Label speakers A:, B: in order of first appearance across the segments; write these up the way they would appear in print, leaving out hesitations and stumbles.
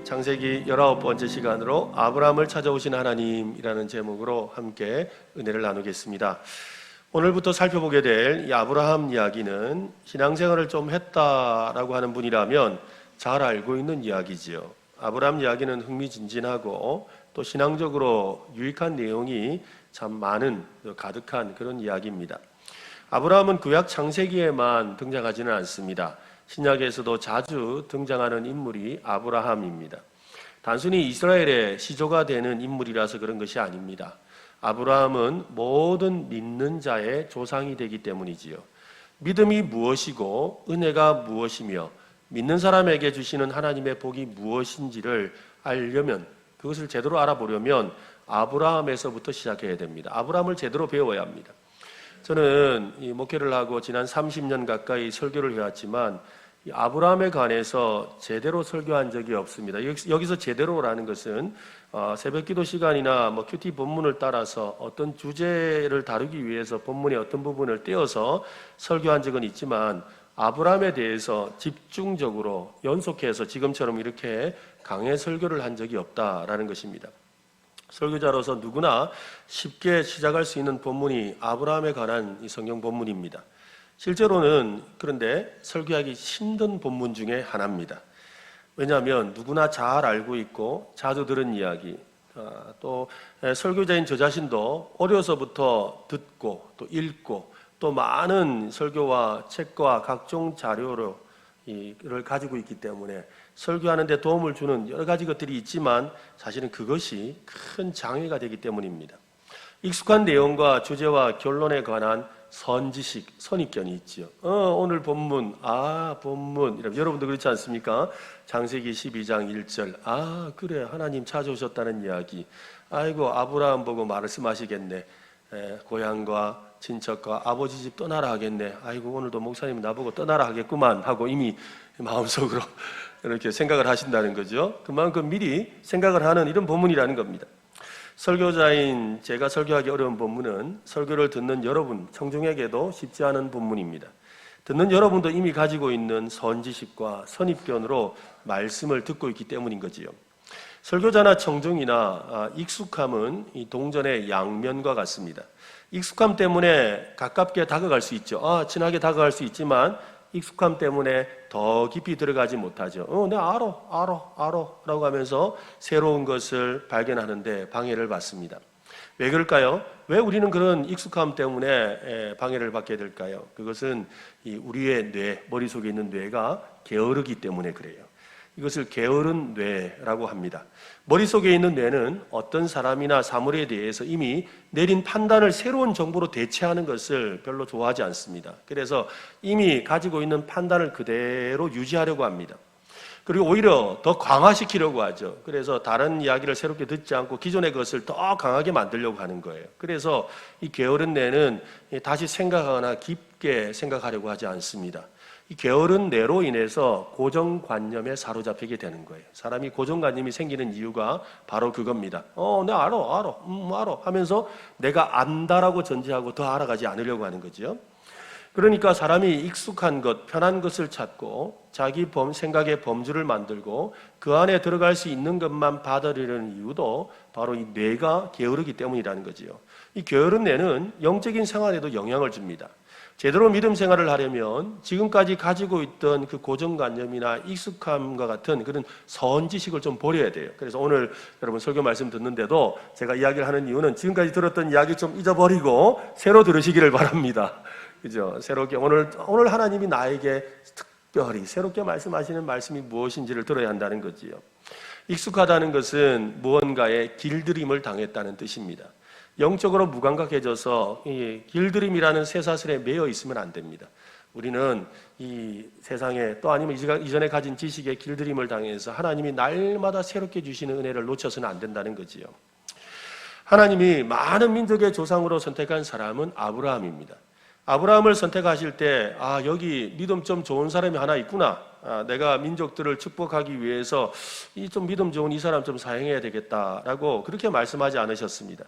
A: 창세기 19번째 시간으로 아브라함을 찾아오신 하나님이라는 제목으로 함께 은혜를 나누겠습니다. 오늘부터 살펴보게 될 이 아브라함 이야기는 신앙생활을 좀 했다라고 하는 분이라면 잘 알고 있는 이야기지요. 아브라함 이야기는 흥미진진하고 또 신앙적으로 유익한 내용이 참 많은, 가득한 그런 이야기입니다. 아브라함은 구약 창세기에만 등장하지는 않습니다. 신약에서도 자주 등장하는 인물이 아브라함입니다. 단순히 이스라엘의 시조가 되는 인물이라서 그런 것이 아닙니다. 아브라함은 모든 믿는 자의 조상이 되기 때문이지요. 믿음이 무엇이고 은혜가 무엇이며 믿는 사람에게 주시는 하나님의 복이 무엇인지를 알려면, 그것을 제대로 알아보려면 아브라함에서부터 시작해야 됩니다. 아브라함을 제대로 배워야 합니다. 저는 이 목회를 하고 지난 30년 가까이 설교를 해왔지만 이 아브라함에 관해서 제대로 설교한 적이 없습니다. 여기서 제대로라는 것은 새벽기도 시간이나 큐티 본문을 따라서 어떤 주제를 다루기 위해서 본문의 어떤 부분을 떼어서 설교한 적은 있지만 아브라함에 대해서 집중적으로 연속해서 지금처럼 이렇게 강해 설교를 한 적이 없다라는 것입니다. 설교자로서 누구나 쉽게 시작할 수 있는 본문이 아브라함에 관한 이 성경 본문입니다. 실제로는 그런데 설교하기 힘든 본문 중에 하나입니다. 왜냐하면 누구나 잘 알고 있고 자주 들은 이야기, 또 설교자인 저 자신도 어려서부터 듣고 또 읽고 또 많은 설교와 책과 각종 자료를 가지고 있기 때문에 설교하는 데 도움을 주는 여러 가지 것들이 있지만 사실은 그것이 큰 장애가 되기 때문입니다. 익숙한 내용과 주제와 결론에 관한 선지식, 선입견이 있지요. 오늘 본문, 본문, 여러분도 그렇지 않습니까? 창세기 12장 1절, 그래, 하나님 찾아오셨다는 이야기. 아이고, 아브라함 보고 말씀하시겠네. 고향과 친척과 아버지 집 떠나라 하겠네. 아이고, 오늘도 목사님 나보고 떠나라 하겠구만 하고 이미 마음속으로 이렇게 생각을 하신다는 거죠. 그만큼 미리 생각을 하는 이런 본문이라는 겁니다. 설교자인 제가 설교하기 어려운 본문은 설교를 듣는 여러분, 청중에게도 쉽지 않은 본문입니다. 듣는 여러분도 이미 가지고 있는 선지식과 선입견으로 말씀을 듣고 있기 때문인 거지요. 설교자나 청중이나 익숙함은 이 동전의 양면과 같습니다. 익숙함 때문에 가깝게 다가갈 수 있죠. 친하게 다가갈 수 있지만 익숙함 때문에 더 깊이 들어가지 못하죠. 내가 알아 라고 하면서 새로운 것을 발견하는데 방해를 받습니다. 왜 그럴까요? 왜 우리는 그런 익숙함 때문에 방해를 받게 될까요? 그것은 우리의 뇌, 머릿속에 있는 뇌가 게으르기 때문에 그래요. 이것을 게으른 뇌라고 합니다. 머릿속에 있는 뇌는 어떤 사람이나 사물에 대해서 이미 내린 판단을 새로운 정보로 대체하는 것을 별로 좋아하지 않습니다. 그래서 이미 가지고 있는 판단을 그대로 유지하려고 합니다. 그리고 오히려 더 강화시키려고 하죠. 그래서 다른 이야기를 새롭게 듣지 않고 기존의 것을 더 강하게 만들려고 하는 거예요. 그래서 이 게으른 뇌는 다시 생각하거나 깊게 생각하려고 하지 않습니다. 이 게으른 뇌로 인해서 고정관념에 사로잡히게 되는 거예요. 사람이 고정관념이 생기는 이유가 바로 그겁니다. 내가 알아 하면서 내가 안다라고 전제하고 더 알아가지 않으려고 하는 거죠. 그러니까 사람이 익숙한 것, 편한 것을 찾고 자기 생각의 범주를 만들고 그 안에 들어갈 수 있는 것만 받아들이는 이유도 바로 이 뇌가 게으르기 때문이라는 거지요. 이 게으른 뇌는 영적인 생활에도 영향을 줍니다. 제대로 믿음 생활을 하려면 지금까지 가지고 있던 그 고정관념이나 익숙함과 같은 그런 선지식을 좀 버려야 돼요. 그래서 오늘 여러분 설교 말씀 듣는데도 제가 이야기를 하는 이유는 지금까지 들었던 이야기 좀 잊어버리고 새로 들으시기를 바랍니다. 그죠? 새롭게 오늘 하나님이 나에게 특별히 새롭게 말씀하시는 말씀이 무엇인지를 들어야 한다는 거지요. 익숙하다는 것은 무언가에 길들임을 당했다는 뜻입니다. 영적으로 무감각해져서 이 길들임이라는 쇠사슬에 매여 있으면 안 됩니다. 우리는 이 세상에 또 아니면 이전에 가진 지식에 길들임을 당해서 하나님이 날마다 새롭게 주시는 은혜를 놓쳐서는 안 된다는 거지요. 하나님이 많은 민족의 조상으로 선택한 사람은 아브라함입니다. 아브라함을 선택하실 때 여기 믿음 좀 좋은 사람이 하나 있구나. 내가 민족들을 축복하기 위해서 이 좀 믿음 좋은 이 사람 좀 사용해야 되겠다라고 그렇게 말씀하지 않으셨습니다.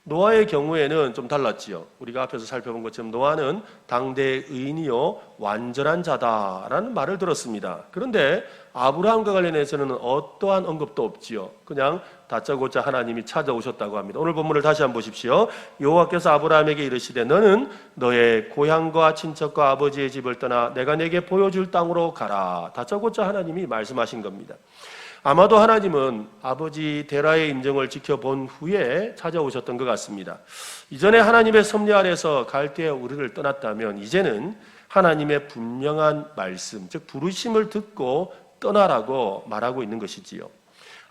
A: 노아의 경우에는 좀 달랐지요. 우리가 앞에서 살펴본 것처럼 노아는 당대의 의인이요 완전한 자다라는 말을 들었습니다. 그런데 아브라함과 관련해서는 어떠한 언급도 없지요. 그냥 다짜고짜 하나님이 찾아오셨다고 합니다. 오늘 본문을 다시 한번 보십시오. 여호와께서 아브라함에게 이르시되 너는 너의 고향과 친척과 아버지의 집을 떠나 내가 내게 보여줄 땅으로 가라. 다짜고짜 하나님이 말씀하신 겁니다. 아마도 하나님은 아버지 데라의 임종을 지켜본 후에 찾아오셨던 것 같습니다. 이전에 하나님의 섭리 아래서 갈대아 우르를 떠났다면 이제는 하나님의 분명한 말씀, 즉 부르심을 듣고 떠나라고 말하고 있는 것이지요.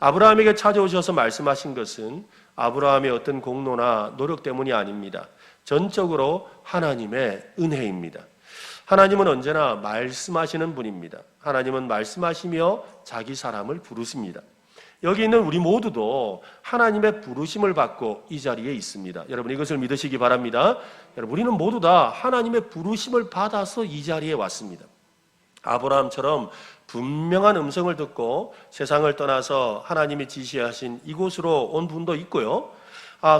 A: 아브라함에게 찾아오셔서 말씀하신 것은 아브라함의 어떤 공로나 노력 때문이 아닙니다. 전적으로 하나님의 은혜입니다. 하나님은 언제나 말씀하시는 분입니다. 하나님은 말씀하시며 자기 사람을 부르십니다. 여기 있는 우리 모두도 하나님의 부르심을 받고 이 자리에 있습니다. 여러분 이것을 믿으시기 바랍니다. 여러분 우리는 모두 다 하나님의 부르심을 받아서 이 자리에 왔습니다. 아브라함처럼 분명한 음성을 듣고 세상을 떠나서 하나님이 지시하신 이곳으로 온 분도 있고요.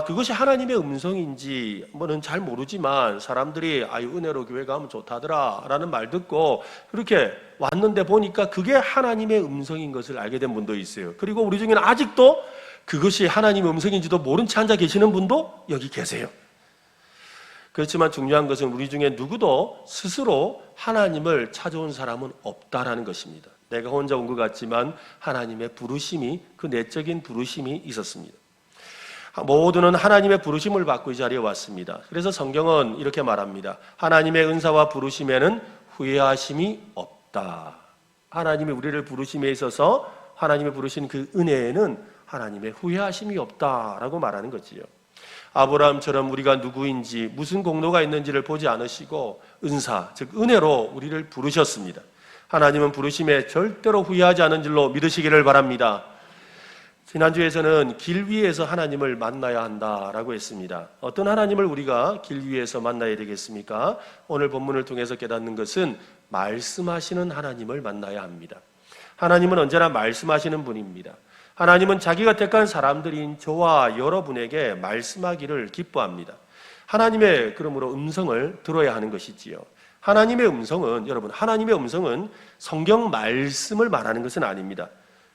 A: 그것이 하나님의 음성인지 뭐는 잘 모르지만 사람들이 은혜로 교회 가면 좋다더라 라는 말 듣고 그렇게 왔는데 보니까 그게 하나님의 음성인 것을 알게 된 분도 있어요. 그리고 우리 중에는 아직도 그것이 하나님의 음성인지도 모른 채 앉아 계시는 분도 여기 계세요. 그렇지만 중요한 것은 우리 중에 누구도 스스로 하나님을 찾아온 사람은 없다라는 것입니다. 내가 혼자 온 것 같지만 하나님의 부르심이, 그 내적인 부르심이 있었습니다. 모두는 하나님의 부르심을 받고 이 자리에 왔습니다. 그래서 성경은 이렇게 말합니다. 하나님의 은사와 부르심에는 후회하심이 없다. 하나님이 우리를 부르심에 있어서 하나님의 부르신 그 은혜에는 하나님의 후회하심이 없다라고 말하는 거지요. 아브라함처럼 우리가 누구인지 무슨 공로가 있는지를 보지 않으시고 은사, 즉 은혜로 우리를 부르셨습니다. 하나님은 부르심에 절대로 후회하지 않은 줄로 믿으시기를 바랍니다. 지난주에서는 길 위에서 하나님을 만나야 한다라고 했습니다. 어떤 하나님을 우리가 길 위에서 만나야 되겠습니까? 오늘 본문을 통해서 깨닫는 것은 말씀하시는 하나님을 만나야 합니다. 하나님은 언제나 말씀하시는 분입니다. 하나님은 자기가 택한 사람들인 저와 여러분에게 말씀하기를 기뻐합니다. 하나님의 그러므로 음성을 들어야 하는 것이지요. 하나님의 음성은 여러분 하나님의 음성은 성경 말씀을 말하는 것은 아닙니다.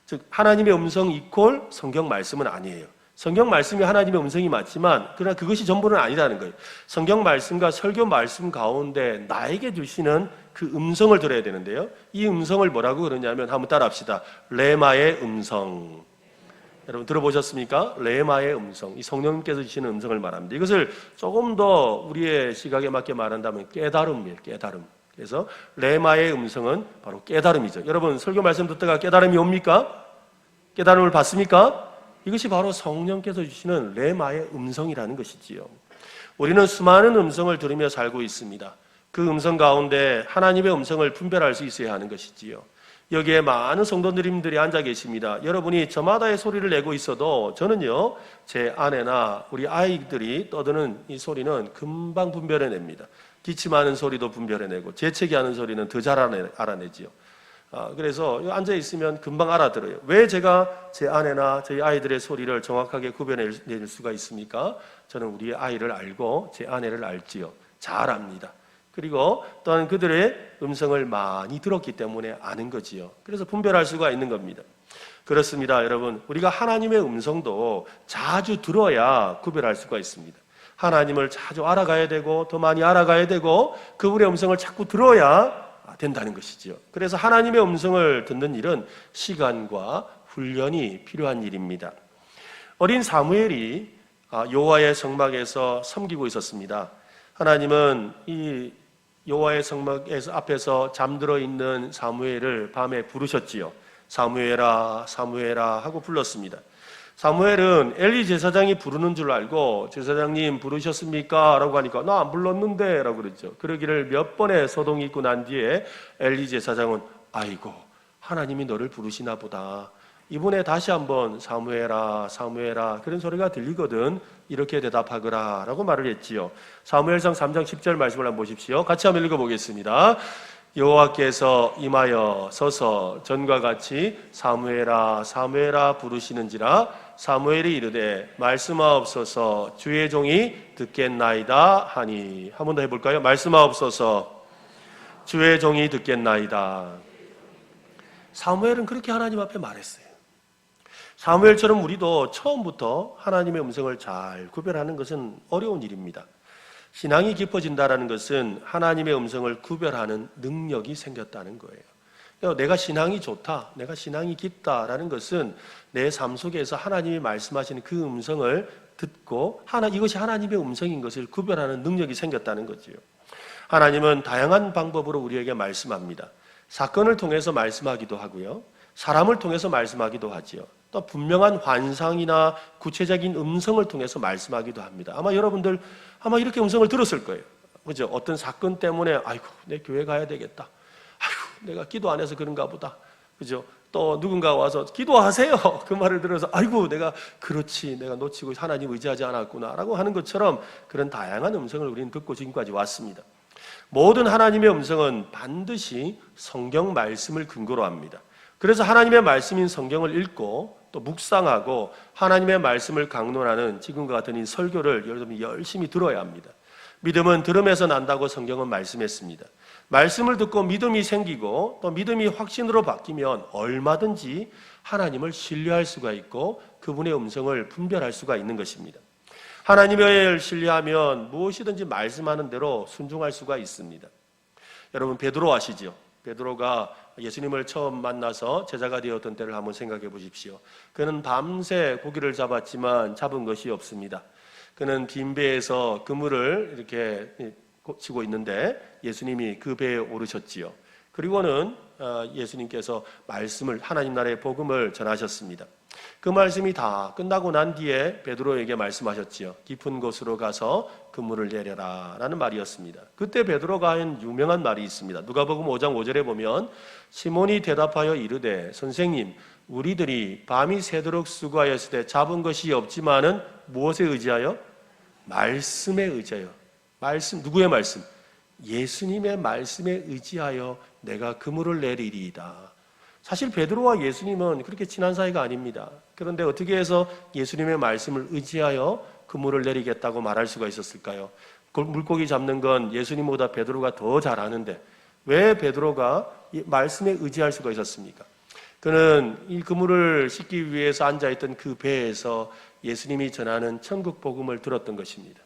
A: 즉 하나님의 음성 이퀄 성경 말씀은 아니에요. 성경 말씀이 하나님의 음성이 맞지만 그러나 그것이 전부는 아니라는 거예요. 성경 말씀과 설교 말씀 가운데 나에게 주시는 그 음성을 들어야 되는데요. 이 음성을 뭐라고 그러냐면 한번 따라합시다. 레마의 음성. 여러분 들어보셨습니까? 레마의 음성. 이 성령님께서 주시는 음성을 말합니다. 이것을 조금 더 우리의 시각에 맞게 말한다면 깨달음이에요. 깨달음. 그래서 레마의 음성은 바로 깨달음이죠. 여러분 설교 말씀 듣다가 깨달음이 옵니까? 깨달음을 받습니까? 이것이 바로 성령께서 주시는 레마의 음성이라는 것이지요. 우리는 수많은 음성을 들으며 살고 있습니다. 그 음성 가운데 하나님의 음성을 분별할 수 있어야 하는 것이지요. 여기에 많은 성도님들이 앉아 계십니다. 여러분이 저마다의 소리를 내고 있어도 저는요 제 아내나 우리 아이들이 떠드는 이 소리는 금방 분별해냅니다. 기침하는 소리도 분별해내고 재채기 하는 소리는 더 잘 알아내지요. 그래서 앉아 있으면 금방 알아들어요. 왜 제가 제 아내나 저희 아이들의 소리를 정확하게 구별해낼 수가 있습니까? 저는 우리 아이를 알고 제 아내를 알지요. 잘 압니다. 그리고 또한 그들의 음성을 많이 들었기 때문에 아는 거지요. 그래서 분별할 수가 있는 겁니다. 그렇습니다, 여러분. 우리가 하나님의 음성도 자주 들어야 구별할 수가 있습니다. 하나님을 자주 알아가야 되고 더 많이 알아가야 되고 그분의 음성을 자꾸 들어야 된다는 것이지요. 그래서 하나님의 음성을 듣는 일은 시간과 훈련이 필요한 일입니다. 어린 사무엘이 여호와의 성막에서 섬기고 있었습니다. 하나님은 이 여호와의 성막 앞에서 잠들어 있는 사무엘을 밤에 부르셨지요. 사무엘아 사무엘아 하고 불렀습니다. 사무엘은 엘리 제사장이 부르는 줄 알고 제사장님 부르셨습니까? 라고 하니까 나 안 불렀는데 라고 그랬죠. 그러기를 몇 번의 소동이 있고 난 뒤에 엘리 제사장은 아이고 하나님이 너를 부르시나 보다. 이번에 다시 한번 사무엘아 사무엘아 그런 소리가 들리거든 이렇게 대답하거라 라고 말을 했지요. 사무엘상 3장 10절 말씀을 한번 보십시오. 같이 한번 읽어보겠습니다. 여호와께서 임하여 서서 전과 같이 사무엘아 사무엘아 부르시는지라 사무엘이 이르되 말씀하옵소서 주의 종이 듣겠나이다 하니. 한 번 더 해볼까요? 말씀하옵소서 주의 종이 듣겠나이다. 사무엘은 그렇게 하나님 앞에 말했어요. 사무엘처럼 우리도 처음부터 하나님의 음성을 잘 구별하는 것은 어려운 일입니다. 신앙이 깊어진다는 것은 하나님의 음성을 구별하는 능력이 생겼다는 거예요. 내가 신앙이 좋다, 내가 신앙이 깊다라는 것은 내 삶 속에서 하나님이 말씀하시는 그 음성을 듣고 이것이 하나님의 음성인 것을 구별하는 능력이 생겼다는 거죠. 하나님은 다양한 방법으로 우리에게 말씀합니다. 사건을 통해서 말씀하기도 하고요, 사람을 통해서 말씀하기도 하지요. 또 분명한 환상이나 구체적인 음성을 통해서 말씀하기도 합니다. 아마 여러분들 이렇게 음성을 들었을 거예요. 그죠? 어떤 사건 때문에 아이고 내 교회 가야 되겠다. 아이고 내가 기도 안 해서 그런가 보다. 그죠? 또 누군가 와서 기도하세요. 그 말을 들어서 아이고 내가 놓치고 하나님 의지하지 않았구나라고 하는 것처럼 그런 다양한 음성을 우리는 듣고 지금까지 왔습니다. 모든 하나님의 음성은 반드시 성경 말씀을 근거로 합니다. 그래서 하나님의 말씀인 성경을 읽고 또 묵상하고 하나님의 말씀을 강론하는 지금과 같은 이 설교를 여러분이 열심히 들어야 합니다. 믿음은 들음에서 난다고 성경은 말씀했습니다. 말씀을 듣고 믿음이 생기고 또 믿음이 확신으로 바뀌면 얼마든지 하나님을 신뢰할 수가 있고 그분의 음성을 분별할 수가 있는 것입니다. 하나님을 신뢰하면 무엇이든지 말씀하는 대로 순종할 수가 있습니다. 여러분 베드로 아시죠? 베드로가 예수님을 처음 만나서 제자가 되었던 때를 한번 생각해 보십시오. 그는 밤새 고기를 잡았지만 잡은 것이 없습니다. 그는 빈 배에서 그물을 이렇게 치고 있는데 예수님이 그 배에 오르셨지요. 그리고는 예수님께서 하나님 나라의 복음을 전하셨습니다. 그 말씀이 다 끝나고 난 뒤에 베드로에게 말씀하셨지요. 깊은 곳으로 가서 그물을 내려라 라는 말이었습니다. 그때 베드로가 한 유명한 말이 있습니다. 누가복음 5장 5절에 보면 시몬이 대답하여 이르되 선생님 우리들이 밤이 새도록 수고하였을 때 잡은 것이 없지만은 무엇에 의지하여? 말씀에 의지하여. 누구의 말씀? 예수님의 말씀에 의지하여 내가 그물을 내리리이다. 사실 베드로와 예수님은 그렇게 친한 사이가 아닙니다. 그런데 어떻게 해서 예수님의 말씀을 의지하여 그물을 내리겠다고 말할 수가 있었을까요? 물고기 잡는 건 예수님보다 베드로가 더 잘하는데 왜 베드로가 말씀에 의지할 수가 있었습니까? 그는 이 그물을 싣기 위해서 앉아있던 그 배에서 예수님이 전하는 천국 복음을 들었던 것입니다.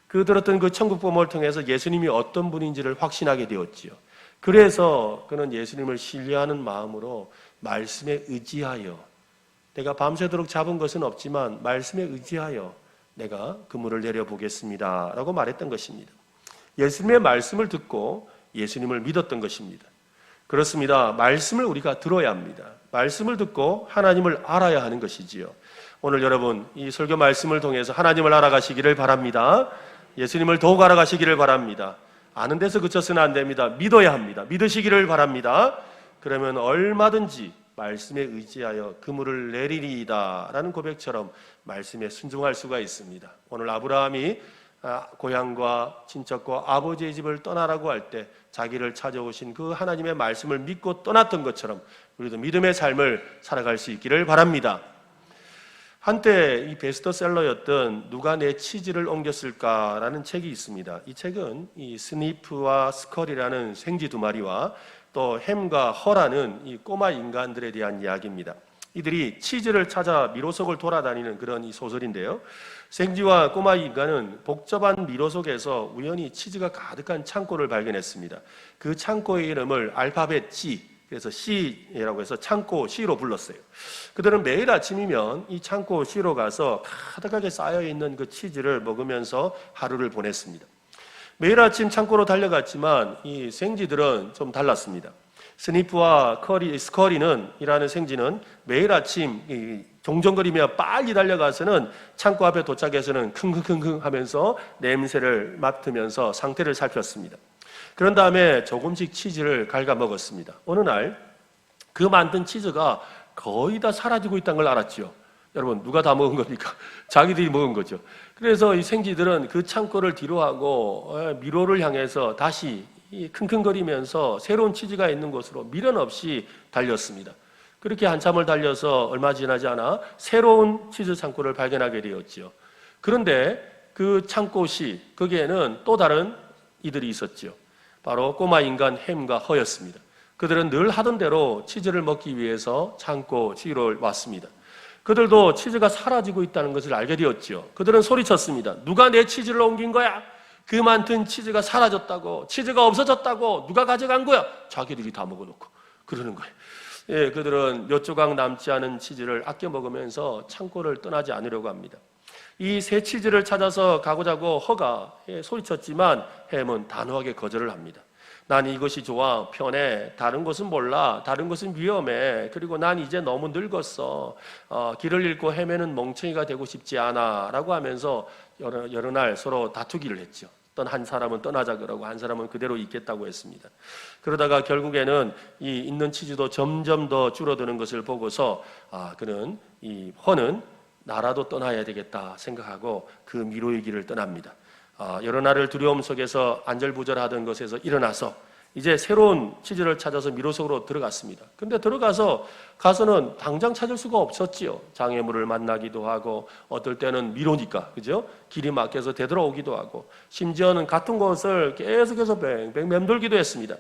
A: 들었던 그 천국 복음을 통해서 예수님이 어떤 분인지를 확신하게 되었지요. 그래서 그는 예수님을 신뢰하는 마음으로 말씀에 의지하여 내가 밤새도록 잡은 것은 없지만 말씀에 의지하여 내가 그물을 내려보겠습니다 라고 말했던 것입니다. 예수님의 말씀을 듣고 예수님을 믿었던 것입니다. 그렇습니다. 말씀을 우리가 들어야 합니다. 말씀을 듣고 하나님을 알아야 하는 것이지요. 오늘 여러분 이 설교 말씀을 통해서 하나님을 알아가시기를 바랍니다. 예수님을 더욱 알아가시기를 바랍니다. 아는 데서 그쳐서는 안 됩니다. 믿어야 합니다. 믿으시기를 바랍니다. 그러면 얼마든지 말씀에 의지하여 그물을 내리리이다 라는 고백처럼 말씀에 순종할 수가 있습니다. 오늘 아브라함이 고향과 친척과 아버지의 집을 떠나라고 할 때 자기를 찾아오신 그 하나님의 말씀을 믿고 떠났던 것처럼 우리도 믿음의 삶을 살아갈 수 있기를 바랍니다. 한때 이 베스트셀러였던 누가 내 치즈를 옮겼을까라는 책이 있습니다. 이 책은 이 스니프와 스컬이라는 생쥐 두 마리와 또 햄과 허라는 이 꼬마 인간들에 대한 이야기입니다. 이들이 치즈를 찾아 미로 속을 돌아다니는 그런 이 소설인데요. 생쥐와 꼬마 인간은 복잡한 미로 속에서 우연히 치즈가 가득한 창고를 발견했습니다. 그 창고의 이름을 알파벳 G, 그래서 C라고 해서 창고 C로 불렀어요. 그들은 매일 아침이면 이 창고 C로 가서 가득하게 쌓여있는 그 치즈를 먹으면서 하루를 보냈습니다. 매일 아침 창고로 달려갔지만 이 생쥐들은 좀 달랐습니다. 스니프와 스커리는 이라는 생쥐는 매일 아침 종종거리며 빨리 달려가서는 창고 앞에 도착해서는 킁킁킁 하면서 냄새를 맡으면서 상태를 살폈습니다. 그런 다음에 조금씩 치즈를 갉아 먹었습니다. 어느 날 그 만든 치즈가 거의 다 사라지고 있다는 걸 알았죠. 여러분 누가 다 먹은 겁니까? 자기들이 먹은 거죠. 그래서 이 생쥐들은 그 창고를 뒤로하고 미로를 향해서 다시 킁킁거리면서 새로운 치즈가 있는 곳으로 미련 없이 달렸습니다. 그렇게 한참을 달려서 얼마 지나지 않아 새로운 치즈 창고를 발견하게 되었죠. 그런데 그 창고시 거기에는 또 다른 이들이 있었죠. 바로 꼬마 인간 햄과 허였습니다. 그들은 늘 하던 대로 치즈를 먹기 위해서 창고 지으러 왔습니다. 그들도 치즈가 사라지고 있다는 것을 알게 되었지요. 그들은 소리쳤습니다. 누가 내 치즈를 옮긴 거야? 그 많던 치즈가 사라졌다고, 치즈가 없어졌다고, 누가 가져간 거야? 자기들이 다 먹어놓고 그러는 거예요. 예, 그들은 몇 조각 남지 않은 치즈를 아껴 먹으면서 창고를 떠나지 않으려고 합니다. 이 새 치즈를 찾아서 가고자고 허가 소리쳤지만 햄은 단호하게 거절을 합니다. 난 이것이 좋아, 편해, 다른 것은 몰라, 다른 것은 위험해, 그리고 난 이제 너무 늙었어, 길을 잃고 헤매는 멍청이가 되고 싶지 않아 라고 하면서 여러 날 서로 다투기를 했죠. 한 사람은 떠나자 그러고 한 사람은 그대로 있겠다고 했습니다. 그러다가 결국에는 이 있는 치즈도 점점 더 줄어드는 것을 보고서 그는 이 허는 나라도 떠나야 되겠다 생각하고 그 미로의 길을 떠납니다. 여러 날을 두려움 속에서 안절부절하던 것에서 일어나서 이제 새로운 치즈를 찾아서 미로 속으로 들어갔습니다. 근데 가서는 당장 찾을 수가 없었지요. 장애물을 만나기도 하고 어떨 때는 미로니까 그죠? 길이 막혀서 되돌아오기도 하고 심지어는 같은 곳을 계속해서 뱅뱅 맴돌기도 했습니다.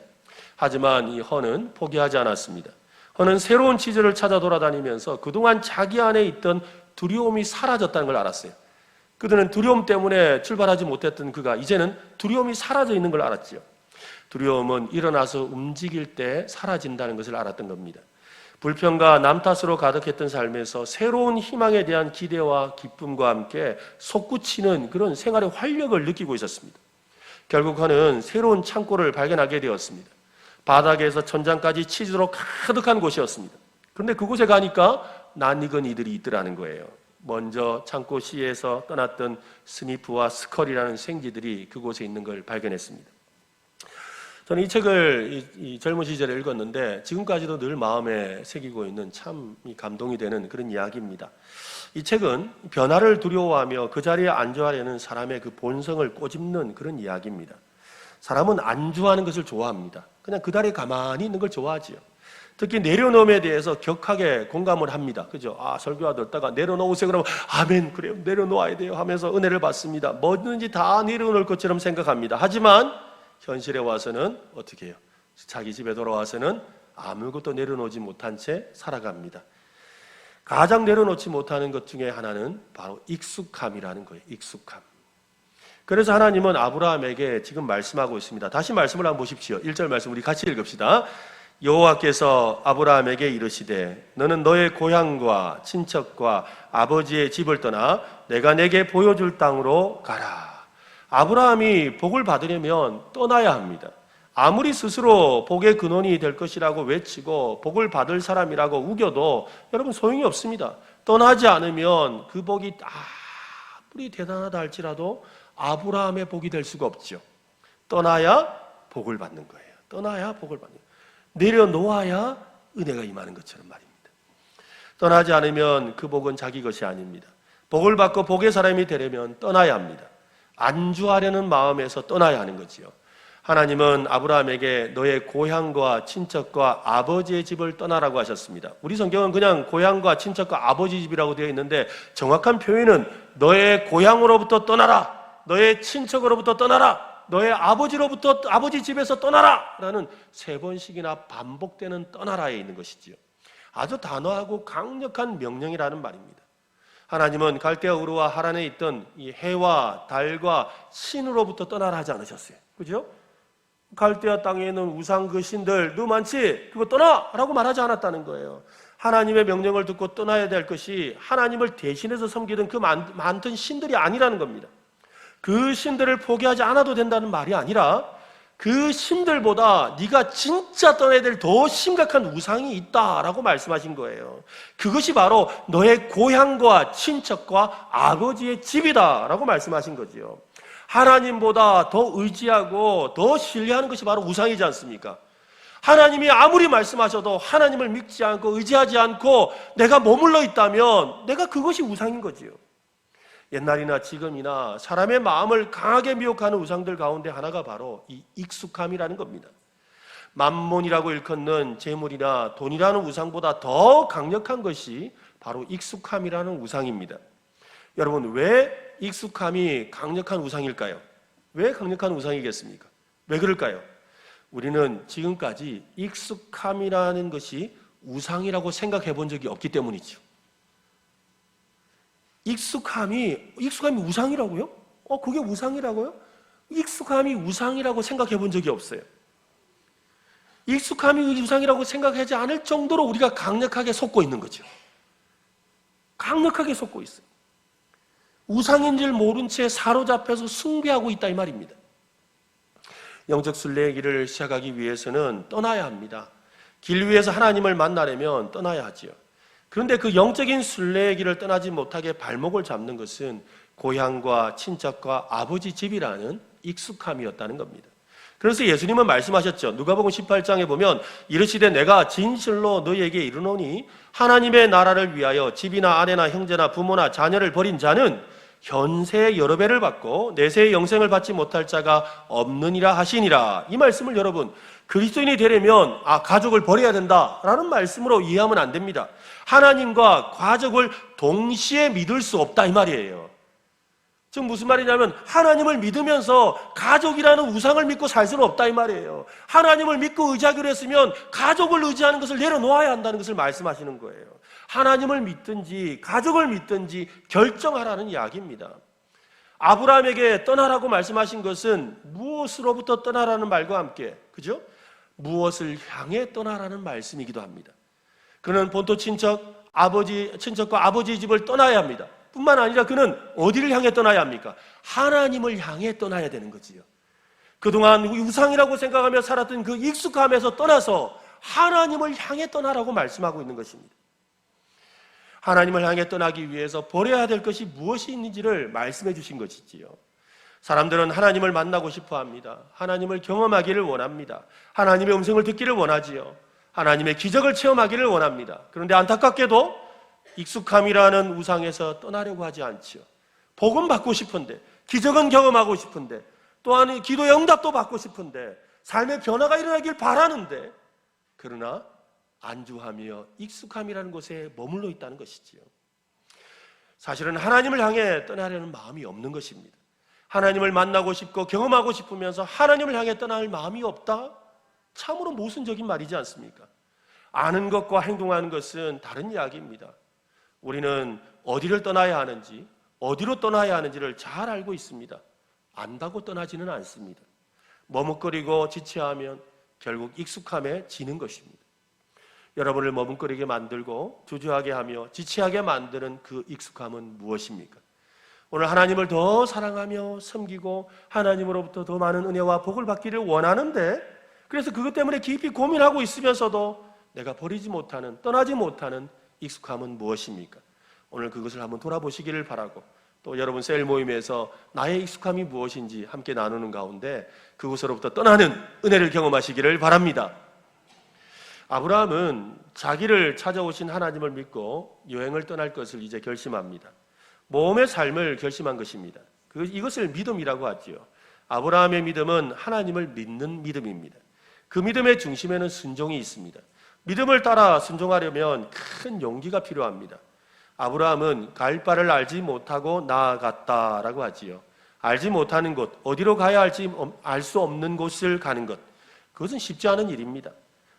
A: 하지만 이 허는 포기하지 않았습니다. 허는 새로운 치즈를 찾아 돌아다니면서 그동안 자기 안에 있던 두려움이 사라졌다는 걸 알았어요. 그들은 두려움 때문에 출발하지 못했던 그가 이제는 두려움이 사라져 있는 걸 알았죠. 두려움은 일어나서 움직일 때 사라진다는 것을 알았던 겁니다. 불평과 남 탓으로 가득했던 삶에서 새로운 희망에 대한 기대와 기쁨과 함께 솟구치는 그런 생활의 활력을 느끼고 있었습니다. 결국 그는 새로운 창고를 발견하게 되었습니다. 바닥에서 천장까지 치즈로 가득한 곳이었습니다. 그런데 그곳에 가니까 낯익은 이들이 있더라는 거예요. 먼저 창고 시에서 떠났던 스니프와 스컬이라는 생쥐들이 그곳에 있는 걸 발견했습니다. 저는 이 책을 이 젊은 시절에 읽었는데 지금까지도 늘 마음에 새기고 있는 참 감동이 되는 그런 이야기입니다. 이 책은 변화를 두려워하며 그 자리에 안주하려는 사람의 그 본성을 꼬집는 그런 이야기입니다. 사람은 안주하는 것을 좋아합니다. 그냥 그 자리에 가만히 있는 걸 좋아하지요. 특히 내려놓음에 대해서 격하게 공감을 합니다. 그죠? 설교하다 듣다가 내려놓으세요. 그러면 아멘, 그래요. 내려놓아야 돼요. 하면서 은혜를 받습니다. 뭐든지 다 내려놓을 것처럼 생각합니다. 하지만 현실에 와서는 어떻게 해요? 자기 집에 돌아와서는 아무것도 내려놓지 못한 채 살아갑니다. 가장 내려놓지 못하는 것 중에 하나는 바로 익숙함이라는 거예요. 익숙함. 그래서 하나님은 아브라함에게 지금 말씀하고 있습니다. 다시 말씀을 한번 보십시오. 1절 말씀 우리 같이 읽읍시다. 여호와께서 아브라함에게 이르시되 너는 너의 고향과 친척과 아버지의 집을 떠나 내가 내게 보여줄 땅으로 가라. 아브라함이 복을 받으려면 떠나야 합니다. 아무리 스스로 복의 근원이 될 것이라고 외치고 복을 받을 사람이라고 우겨도 여러분 소용이 없습니다. 떠나지 않으면 그 복이 아무리 대단하다 할지라도 아브라함의 복이 될 수가 없죠. 떠나야 복을 받는 거예요. 떠나야 복을 받는 거예요. 내려놓아야 은혜가 임하는 것처럼 말입니다. 떠나지 않으면 그 복은 자기 것이 아닙니다. 복을 받고 복의 사람이 되려면 떠나야 합니다. 안주하려는 마음에서 떠나야 하는 거지요. 하나님은 아브라함에게 너의 고향과 친척과 아버지의 집을 떠나라고 하셨습니다. 우리 성경은 그냥 고향과 친척과 아버지 집이라고 되어 있는데 정확한 표현은 너의 고향으로부터 떠나라, 너의 친척으로부터 떠나라, 너의 아버지 집에서 떠나라 라는 3번씩이나 반복되는 떠나라에 있는 것이지요. 아주 단호하고 강력한 명령이라는 말입니다. 하나님은 갈대아 우르와 하란에 있던 이 해와 달과 신으로부터 떠나라 하지 않으셨어요. 그죠? 갈대아 땅에 있는 우상 그 신들 너 많지? 그거 떠나! 라고 말하지 않았다는 거예요. 하나님의 명령을 듣고 떠나야 될 것이 하나님을 대신해서 섬기던 그 많던 신들이 아니라는 겁니다. 그 신들을 포기하지 않아도 된다는 말이 아니라 그 신들보다 네가 진짜 떠나야 될 더 심각한 우상이 있다라고 말씀하신 거예요. 그것이 바로 너의 고향과 친척과 아버지의 집이다라고 말씀하신 거지요. 하나님보다 더 의지하고 더 신뢰하는 것이 바로 우상이지 않습니까? 하나님이 아무리 말씀하셔도 하나님을 믿지 않고 의지하지 않고 내가 머물러 있다면 내가 그것이 우상인 거지요. 옛날이나 지금이나 사람의 마음을 강하게 미혹하는 우상들 가운데 하나가 바로 이 익숙함이라는 겁니다. 만몬이라고 일컫는 재물이나 돈이라는 우상보다 더 강력한 것이 바로 익숙함이라는 우상입니다. 여러분, 왜 익숙함이 강력한 우상일까요? 왜 강력한 우상이겠습니까? 왜 그럴까요? 우리는 지금까지 익숙함이라는 것이 우상이라고 생각해 본 적이 없기 때문이죠. 익숙함이 우상이라고요? 그게 우상이라고요? 익숙함이 우상이라고 생각해 본 적이 없어요. 익숙함이 우상이라고 생각하지 않을 정도로 우리가 강력하게 속고 있는 거죠. 강력하게 속고 있어요. 우상인 줄 모른 채 사로잡혀서 숭배하고 있다 이 말입니다. 영적 순례의 길을 시작하기 위해서는 떠나야 합니다. 길 위에서 하나님을 만나려면 떠나야 하지요. 그런데 그 영적인 순례의 길을 떠나지 못하게 발목을 잡는 것은 고향과 친척과 아버지 집이라는 익숙함이었다는 겁니다. 그래서 예수님은 말씀하셨죠. 누가복음 18장에 보면 이르시되 내가 진실로 너희에게 이르노니 하나님의 나라를 위하여 집이나 아내나 형제나 부모나 자녀를 버린 자는 현세의 여러 배를 받고 내세의 영생을 받지 못할 자가 없느니라 하시니라. 이 말씀을 여러분 그리스도인이 되려면 가족을 버려야 된다라는 말씀으로 이해하면 안 됩니다. 하나님과 가족을 동시에 믿을 수 없다 이 말이에요. 즉 무슨 말이냐면 하나님을 믿으면서 가족이라는 우상을 믿고 살 수는 없다 이 말이에요. 하나님을 믿고 의지하기로 했으면 가족을 의지하는 것을 내려놓아야 한다는 것을 말씀하시는 거예요. 하나님을 믿든지 가족을 믿든지 결정하라는 이야기입니다. 아브라함에게 떠나라고 말씀하신 것은 무엇으로부터 떠나라는 말과 함께, 그죠? 무엇을 향해 떠나라는 말씀이기도 합니다. 그는 본토 친척과 아버지 집을 떠나야 합니다. 뿐만 아니라 그는 어디를 향해 떠나야 합니까? 하나님을 향해 떠나야 되는 거지요. 그동안 우상이라고 생각하며 살았던 그 익숙함에서 떠나서 하나님을 향해 떠나라고 말씀하고 있는 것입니다. 하나님을 향해 떠나기 위해서 버려야 될 것이 무엇이 있는지를 말씀해 주신 것이지요. 사람들은 하나님을 만나고 싶어 합니다. 하나님을 경험하기를 원합니다. 하나님의 음성을 듣기를 원하지요. 하나님의 기적을 체험하기를 원합니다. 그런데 안타깝게도 익숙함이라는 우상에서 떠나려고 하지 않지요. 복음 받고 싶은데, 기적은 경험하고 싶은데, 또한 기도의 응답도 받고 싶은데, 삶의 변화가 일어나길 바라는데, 그러나 안주하며 익숙함이라는 곳에 머물러 있다는 것이지요. 사실은 하나님을 향해 떠나려는 마음이 없는 것입니다. 하나님을 만나고 싶고 경험하고 싶으면서 하나님을 향해 떠날 마음이 없다? 참으로 모순적인 말이지 않습니까? 아는 것과 행동하는 것은 다른 이야기입니다. 우리는 어디를 떠나야 하는지, 어디로 떠나야 하는지를 잘 알고 있습니다. 안다고 떠나지는 않습니다. 머뭇거리고 지체하면 결국 익숙함에 지는 것입니다. 여러분을 머뭇거리게 만들고 주저하게 하며 지체하게 만드는 그 익숙함은 무엇입니까? 오늘 하나님을 더 사랑하며 섬기고 하나님으로부터 더 많은 은혜와 복을 받기를 원하는데, 그래서 그것 때문에 깊이 고민하고 있으면서도 내가 버리지 못하는, 떠나지 못하는 익숙함은 무엇입니까? 오늘 그것을 한번 돌아보시기를 바라고, 또 여러분 셀 모임에서 나의 익숙함이 무엇인지 함께 나누는 가운데 그곳으로부터 떠나는 은혜를 경험하시기를 바랍니다. 아브라함은 자기를 찾아오신 하나님을 믿고 여행을 떠날 것을 이제 결심합니다. 모험의 삶을 결심한 것입니다. 이것을 믿음이라고 하지요. 아브라함의 믿음은 하나님을 믿는 믿음입니다. 그 믿음의 중심에는 순종이 있습니다. 믿음을 따라 순종하려면 큰 용기가 필요합니다. 아브라함은 갈 바를 알지 못하고 나아갔다라고 하지요. 알지 못하는 곳, 어디로 가야 할지 알 수 없는 곳을 가는 것, 그것은 쉽지 않은 일입니다.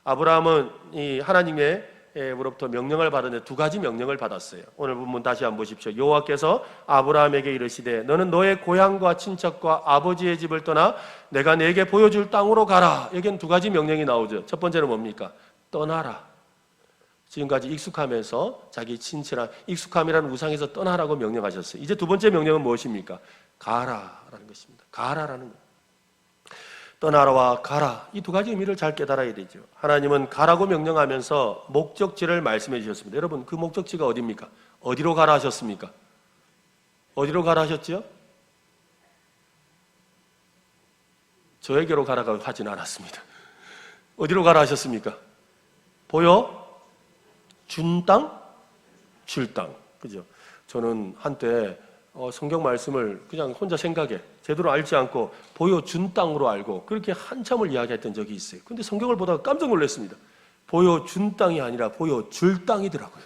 A: 아브라함은 이 하나님으로부터 명령을 받았는데 두 가지 명령을 받았어요. 오늘 본문 다시 한번 보십시오. 여호와께서 아브라함에게 이르시되 너는 너의 고향과 친척과 아버지의 집을 떠나 내가 네게 보여줄 땅으로 가라. 여기는 두 가지 명령이 나오죠. 첫 번째는 뭡니까? 떠나라. 지금까지 익숙하면서 자기 친척이나 익숙함이라는 우상에서 떠나라고 명령하셨어요. 이제 두 번째 명령은 무엇입니까? 가라라는 것입니다. 가라라는 것. 떠나라와 가라, 이 두 가지 의미를 잘 깨달아야 되죠. 하나님은 가라고 명령하면서 목적지를 말씀해 주셨습니다. 여러분, 그 목적지가 어디입니까? 어디로 가라 하셨습니까? 어디로 가라 하셨죠? 저에게로 가라고 하지는 않았습니다. 어디로 가라 하셨습니까? 보여 준 땅, 줄 땅. 그죠? 저는 한때 성경 말씀을 그냥 혼자 생각해 제대로 알지 않고 보여준 땅으로 알고 그렇게 한참을 이야기했던 적이 있어요. 근데 성경을 보다가 깜짝 놀랐습니다. 보여준 땅이 아니라 보여줄 땅이더라고요.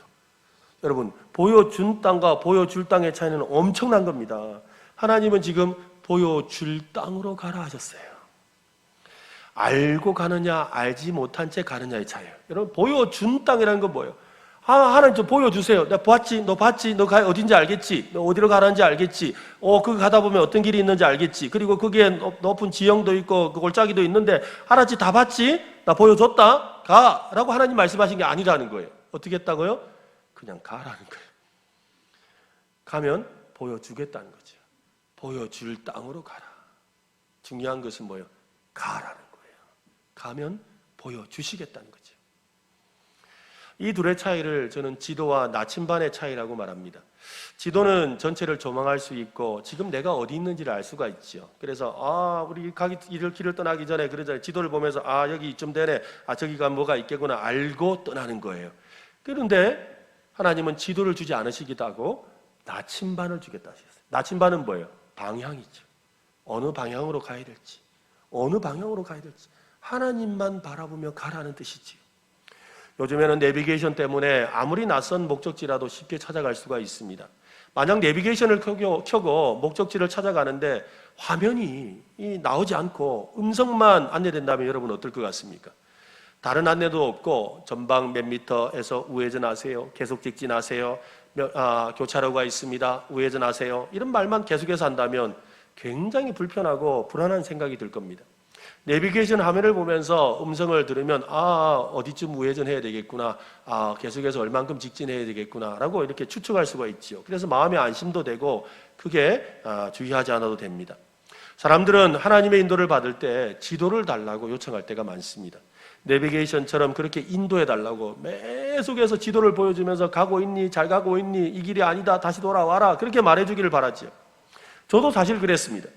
A: 여러분, 보여준 땅과 보여줄 땅의 차이는 엄청난 겁니다. 하나님은 지금 보여줄 땅으로 가라 하셨어요. 알고 가느냐 알지 못한 채 가느냐의 차이예요. 여러분, 보여준 땅이라는 건 뭐예요? 하나님 좀 보여주세요. 나 봤지? 너 봤지? 너 어딘지 알겠지? 너 어디로 가는지 알겠지? 그거 가다 보면 어떤 길이 있는지 알겠지? 그리고 거기에 높은 지형도 있고 그 골짜기도 있는데 하나님 다 봤지? 나 보여줬다? 가! 라고 하나님 말씀하신 게 아니라는 거예요. 어떻게 했다고요? 그냥 가라는 거예요. 가면 보여주겠다는 거죠. 보여줄 땅으로 가라. 중요한 것은 뭐예요? 가라는 거예요. 가면 보여주시겠다는 거죠. 이 둘의 차이를 저는 지도와 나침반의 차이라고 말합니다. 지도는 전체를 조망할 수 있고 지금 내가 어디 있는지를 알 수가 있죠. 그래서 우리 길을 떠나기 전에 그러잖아요. 지도를 보면서 여기 이쯤 되네. 저기가 뭐가 있겠구나 알고 떠나는 거예요. 그런데 하나님은 지도를 주지 않으시기도 하고 나침반을 주겠다 하셨어요. 나침반은 뭐예요? 방향이죠. 어느 방향으로 가야 될지, 어느 방향으로 가야 될지 하나님만 바라보며 가라는 뜻이지요. 요즘에는 내비게이션 때문에 아무리 낯선 목적지라도 쉽게 찾아갈 수가 있습니다. 만약 내비게이션을 켜고 목적지를 찾아가는데 화면이 나오지 않고 음성만 안내된다면 여러분 어떨 것 같습니까? 다른 안내도 없고 전방 몇 미터에서 우회전하세요. 계속 직진하세요. 교차로가 있습니다. 우회전하세요. 이런 말만 계속해서 한다면 굉장히 불편하고 불안한 생각이 들 겁니다. 내비게이션 화면을 보면서 음성을 들으면 어디쯤 우회전해야 되겠구나, 계속해서 얼만큼 직진해야 되겠구나 라고 이렇게 추측할 수가 있죠. 그래서 마음의 안심도 되고 크게 주의하지 않아도 됩니다. 사람들은 하나님의 인도를 받을 때 지도를 달라고 요청할 때가 많습니다. 내비게이션처럼 그렇게 인도해 달라고 계속해서 지도를 보여주면서 가고 있니? 잘 가고 있니? 이 길이 아니다. 다시 돌아와라. 그렇게 말해주기를 바라지요. 저도 사실 그랬습니다.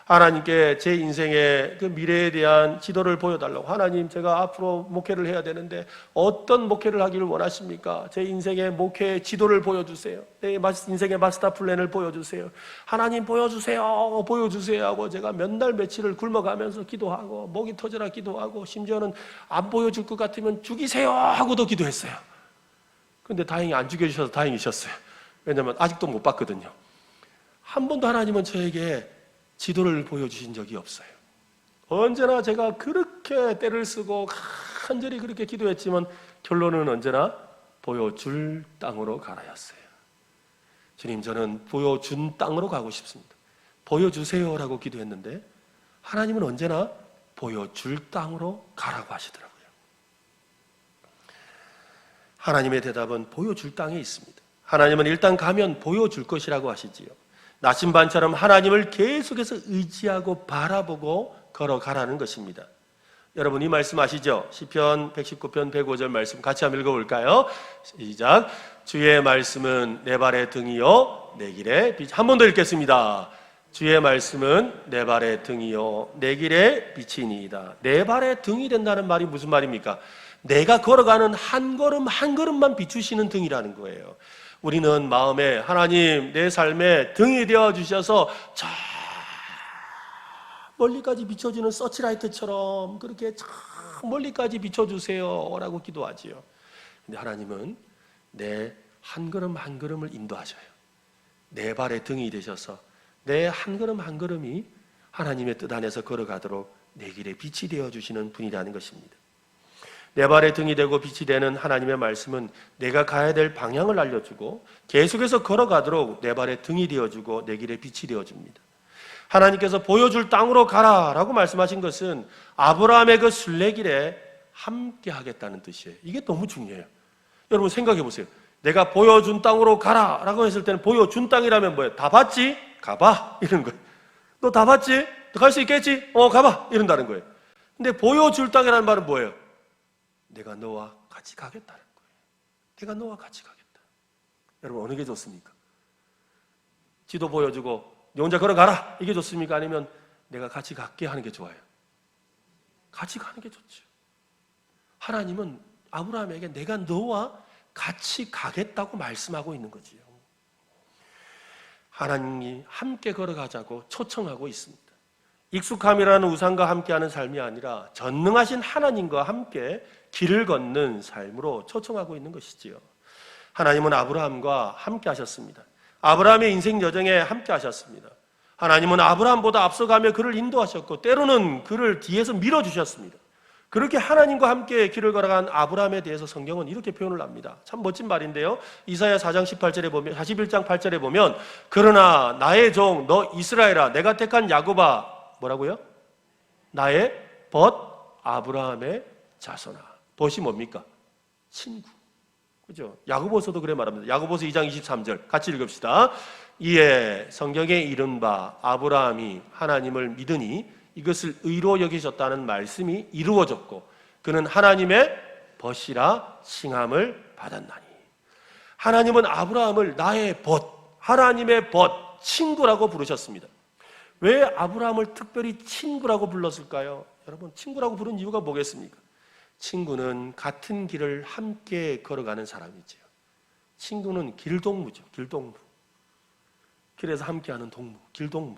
A: 하나님께 제 인생의 그 미래에 대한 지도를 보여달라고. 하나님, 제가 앞으로 목회를 해야 되는데 어떤 목회를 하기를 원하십니까? 제 인생의 목회의 지도를 보여주세요. 내 인생의 마스터 플랜을 보여주세요. 하나님 보여주세요. 보여주세요 하고 제가 몇 날 며칠을 굶어가면서 기도하고 목이 터져라 기도하고 심지어는 안 보여줄 것 같으면 죽이세요 하고도 기도했어요. 근데 다행히 안 죽여주셔서 다행이셨어요. 왜냐하면 아직도 못 봤거든요. 한 번도 하나님은 저에게 지도를 보여주신 적이 없어요. 언제나 제가 그렇게 때를 쓰고 간절히 그렇게 기도했지만 결론은 언제나 보여줄 땅으로 가라였어요. 주님, 저는 보여준 땅으로 가고 싶습니다. 보여주세요라고 기도했는데 하나님은 언제나 보여줄 땅으로 가라고 하시더라고요. 하나님의 대답은 보여줄 땅에 있습니다. 하나님은 일단 가면 보여줄 것이라고 하시지요. 나침반처럼 하나님을 계속해서 의지하고 바라보고 걸어가라는 것입니다. 여러분 이 말씀 아시죠? 시편 119편 105절 말씀 같이 한번 읽어볼까요? 시작. 주의 말씀은 내 발의 등이요 내 길의 빛. 한 번 더 읽겠습니다. 주의 말씀은 내 발의 등이요 내 길의 빛이니이다. 내 발의 등이 된다는 말이 무슨 말입니까? 내가 걸어가는 한 걸음 한 걸음만 비추시는 등이라는 거예요. 우리는 마음에 하나님 내 삶에 등이 되어주셔서 저 멀리까지 비춰주는 서치라이트처럼 그렇게 저 멀리까지 비춰주세요 라고 기도하지요. 근데 하나님은 내 한 걸음 한 걸음을 인도하셔요. 내 발에 등이 되셔서 내 한 걸음 한 걸음이 하나님의 뜻 안에서 걸어가도록 내 길에 빛이 되어주시는 분이라는 것입니다. 내 발에 등이 되고 빛이 되는 하나님의 말씀은 내가 가야 될 방향을 알려주고 계속해서 걸어가도록 내 발에 등이 되어주고 내 길에 빛이 되어줍니다. 하나님께서 보여줄 땅으로 가라라고 말씀하신 것은 아브라함의 그 순례길에 함께 하겠다는 뜻이에요. 이게 너무 중요해요. 여러분 생각해 보세요. 내가 보여준 땅으로 가라라고 했을 때는 보여준 땅이라면 뭐예요? 다 봤지? 가봐 이런 거예요. 너 다 봤지? 갈 수 있겠지? 가봐 이런다는 거예요. 근데 보여줄 땅이라는 말은 뭐예요? 내가 너와 같이 가겠다는 거예요. 내가 너와 같이 가겠다. 여러분 어느 게 좋습니까? 지도 보여주고 너 혼자 걸어가라 이게 좋습니까? 아니면 내가 같이 갈게 하는 게 좋아요? 같이 가는 게 좋죠. 하나님은 아브라함에게 내가 너와 같이 가겠다고 말씀하고 있는 거지요. 하나님이 함께 걸어가자고 초청하고 있습니다. 익숙함이라는 우상과 함께하는 삶이 아니라 전능하신 하나님과 함께 길을 걷는 삶으로 초청하고 있는 것이지요. 하나님은 아브라함과 함께 하셨습니다. 아브라함의 인생 여정에 함께 하셨습니다. 하나님은 아브라함보다 앞서가며 그를 인도하셨고 때로는 그를 뒤에서 밀어주셨습니다. 그렇게 하나님과 함께 길을 걸어간 아브라함에 대해서 성경은 이렇게 표현을 합니다. 참 멋진 말인데요. 이사야 4장 18절에 보면, 41장 8절에 보면, 그러나 나의 종 너 이스라엘아, 내가 택한 야곱아, 뭐라고요? 나의 벗 아브라함의 자손아. 벗이 뭡니까? 친구. 그죠? 야고보서도 그래 말합니다. 야고보서 2장 23절 같이 읽읍시다. 이에 성경에 이른 바 아브라함이 하나님을 믿으니 이것을 의로 여기셨다는 말씀이 이루어졌고 그는 하나님의 벗이라 칭함을 받았나니. 하나님은 아브라함을 나의 벗, 하나님의 벗, 친구라고 부르셨습니다. 왜 아브라함을 특별히 친구라고 불렀을까요? 여러분, 친구라고 부른 이유가 뭐겠습니까? 친구는 같은 길을 함께 걸어가는 사람이죠. 친구는 길동무죠. 길동무. 길에서 함께하는 동무, 길동무.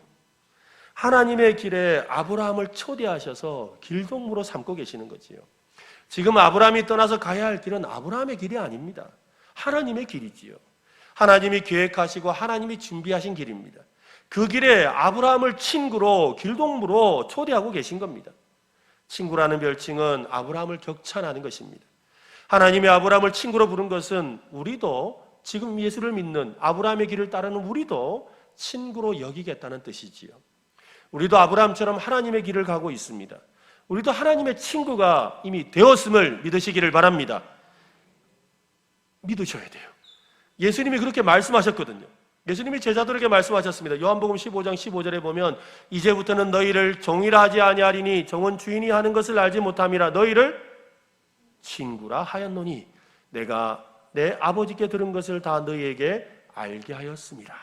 A: 하나님의 길에 아브라함을 초대하셔서 길동무로 삼고 계시는 거지요. 지금 아브라함이 떠나서 가야 할 길은 아브라함의 길이 아닙니다. 하나님의 길이지요. 하나님이 계획하시고 하나님이 준비하신 길입니다. 그 길에 아브라함을 친구로, 길동무로 초대하고 계신 겁니다. 친구라는 별칭은 아브라함을 격찬하는 것입니다. 하나님이 아브라함을 친구로 부른 것은 우리도 지금 예수를 믿는 아브라함의 길을 따르는 우리도 친구로 여기겠다는 뜻이지요. 우리도 아브라함처럼 하나님의 길을 가고 있습니다. 우리도 하나님의 친구가 이미 되었음을 믿으시기를 바랍니다. 믿으셔야 돼요. 예수님이 그렇게 말씀하셨거든요. 예수님이 제자들에게 말씀하셨습니다. 요한복음 15장 15절에 보면 이제부터는 너희를 종이라 하지 아니하리니 종은 주인이 하는 것을 알지 못함이라 너희를 친구라 하였노니 내가 내 아버지께 들은 것을 다 너희에게 알게 하였습니다.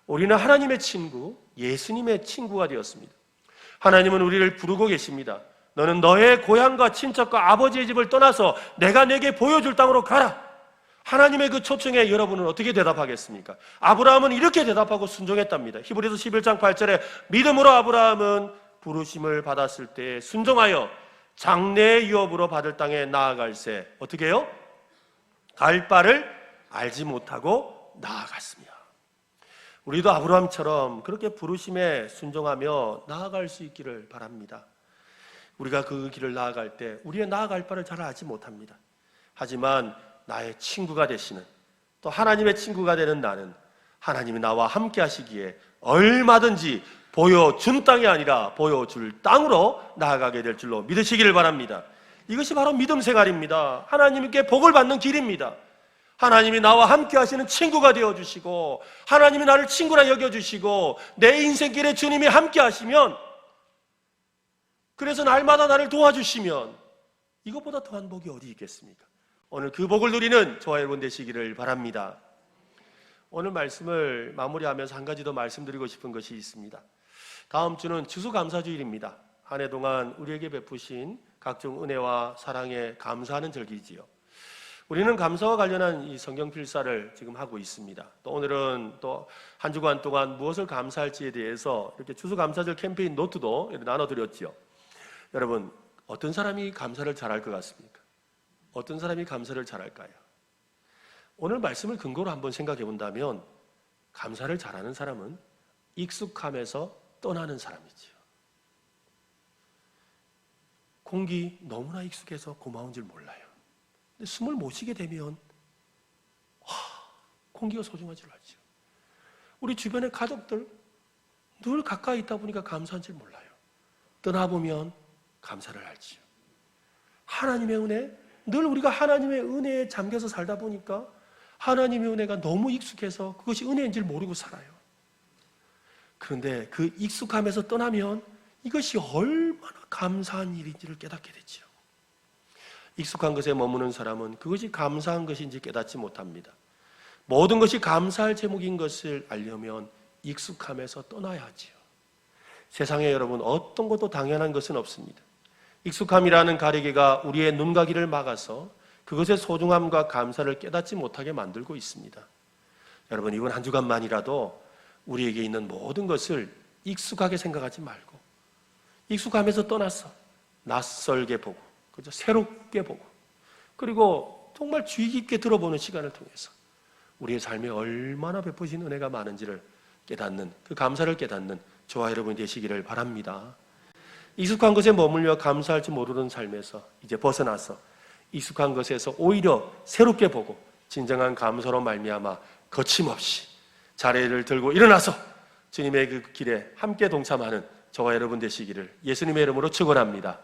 A: 우리는 하나님의 친구, 예수님의 친구가 되었습니다. 하나님은 우리를 부르고 계십니다. 너는 너의 고향과 친척과 아버지의 집을 떠나서 내가 내게 보여줄 땅으로 가라. 하나님의 그 초청에 여러분은 어떻게 대답하겠습니까? 아브라함은 이렇게 대답하고 순종했답니다. 히브리서 11장 8절에 믿음으로 아브라함은 부르심을 받았을 때 순종하여 장래의 유업으로 받을 땅에 나아갈새 어떻게 해요? 갈 바를 알지 못하고 나아갔습니다. 우리도 아브라함처럼 그렇게 부르심에 순종하며 나아갈 수 있기를 바랍니다. 우리가 그 길을 나아갈 때 우리의 나아갈 바를 잘 알지 못합니다. 하지만 나의 친구가 되시는, 또 하나님의 친구가 되는 나는 하나님이 나와 함께 하시기에 얼마든지 보여준 땅이 아니라 보여줄 땅으로 나아가게 될 줄로 믿으시기를 바랍니다. 이것이 바로 믿음 생활입니다. 하나님께 복을 받는 길입니다. 하나님이 나와 함께 하시는 친구가 되어주시고 하나님이 나를 친구라 여겨주시고 내 인생길에 주님이 함께 하시면, 그래서 날마다 나를 도와주시면 이것보다 더한 복이 어디 있겠습니까? 오늘 그 복을 누리는 저와 여러분 되시기를 바랍니다. 오늘 말씀을 마무리하면서 한 가지 더 말씀드리고 싶은 것이 있습니다. 다음 주는 추수감사주일입니다. 한 해 동안 우리에게 베푸신 각종 은혜와 사랑에 감사하는 절기지요. 우리는 감사와 관련한 이 성경 필사를 지금 하고 있습니다. 또 오늘은 또 한 주간 동안 무엇을 감사할지에 대해서 이렇게 추수감사절 캠페인 노트도 이렇게 나눠드렸죠. 여러분, 어떤 사람이 감사를 잘할 것 같습니까? 어떤 사람이 감사를 잘할까요? 오늘 말씀을 근거로 한번 생각해 본다면 감사를 잘하는 사람은 익숙함에서 떠나는 사람이지요. 공기 너무나 익숙해서 고마운 줄 몰라요. 근데 숨을 못 쉬게 되면 공기가 소중한 줄 알죠. 우리 주변의 가족들 늘 가까이 있다 보니까 감사한 줄 몰라요. 떠나보면 감사를 알지요. 하나님의 은혜, 늘 우리가 하나님의 은혜에 잠겨서 살다 보니까 하나님의 은혜가 너무 익숙해서 그것이 은혜인 줄 모르고 살아요. 그런데 그 익숙함에서 떠나면 이것이 얼마나 감사한 일인지를 깨닫게 되죠. 익숙한 것에 머무는 사람은 그것이 감사한 것인지 깨닫지 못합니다. 모든 것이 감사할 제목인 것을 알려면 익숙함에서 떠나야 하지요. 세상에 여러분 어떤 것도 당연한 것은 없습니다. 익숙함이라는 가리개가 우리의 눈과 귀를 막아서 그것의 소중함과 감사를 깨닫지 못하게 만들고 있습니다. 여러분, 이번 한 주간만이라도 우리에게 있는 모든 것을 익숙하게 생각하지 말고 익숙함에서 떠나서 낯설게 보고, 그죠? 새롭게 보고, 그리고 정말 주의 깊게 들어보는 시간을 통해서 우리의 삶에 얼마나 베푸신 은혜가 많은지를 깨닫는, 그 감사를 깨닫는 저와 여러분이 되시기를 바랍니다. 익숙한 것에 머물며 감사할 줄 모르는 삶에서 이제 벗어나서 익숙한 것에서 오히려 새롭게 보고 진정한 감사로 말미암아 거침없이 자리를 들고 일어나서 주님의 그 길에 함께 동참하는 저와 여러분 되시기를 예수님의 이름으로 축원합니다.